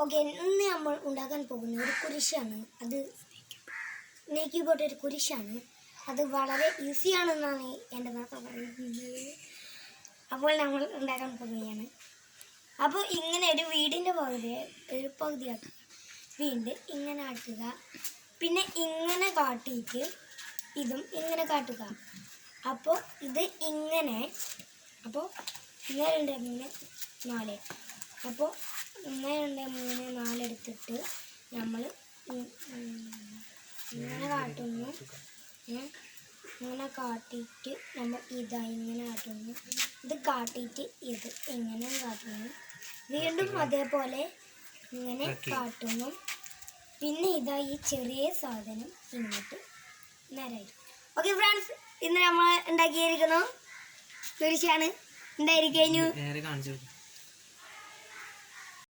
Okay, ഇന്ന് നമ്മൾ ഉണ്ടാക്കാൻ പോകുന്ന ഒരു കുരിശാണ്. അത് സ്നേക്ക് ബോട്ട് ഒരു കുരിശാണ്. അത് വളരെ ഈസിയാണെന്നാണ് എൻ്റെ മാത്ര പറയുന്നത്. അപ്പോൾ നമ്മൾ ഉണ്ടാക്കാൻ പോവുകയാണ്. അപ്പോൾ ഇങ്ങനെ ഒരു വീടിൻ്റെ പകുതിയാക്കുക, വീണ്ടും ഇങ്ങനെ ആക്കുക, പിന്നെ ഇങ്ങനെ കാട്ടിയിട്ട് ഇതും ഇങ്ങനെ കാട്ടുക. അപ്പോൾ ഇത് ഇങ്ങനെ, അപ്പോൾ 1 2 3 4, അപ്പോൾ 1 2 3 4 എടുത്തിട്ട് നമ്മൾ ഇങ്ങനെ കാട്ടുന്നു. ഇങ്ങനെ കാട്ടിയിട്ട് നമ്മൾ ഇങ്ങനെ കാട്ടുന്നു. ഇത് കാട്ടിയിട്ട് ഇത് ഇങ്ങനെ കാട്ടുന്നു. വീണ്ടും അതേപോലെ ഇങ്ങനെ കാട്ടുന്നു. പിന്നെ ഈ ചെറിയ സാധനം ഇങ്ങോട്ട് നേരായി. ഓക്കെ ഫ്രണ്ട്സ്, ഇന്ന് നമ്മൾ ഉണ്ടാക്കിയിരിക്കുന്നു കുരിശാണ്. ഉണ്ടായിരിക്കുന്നു.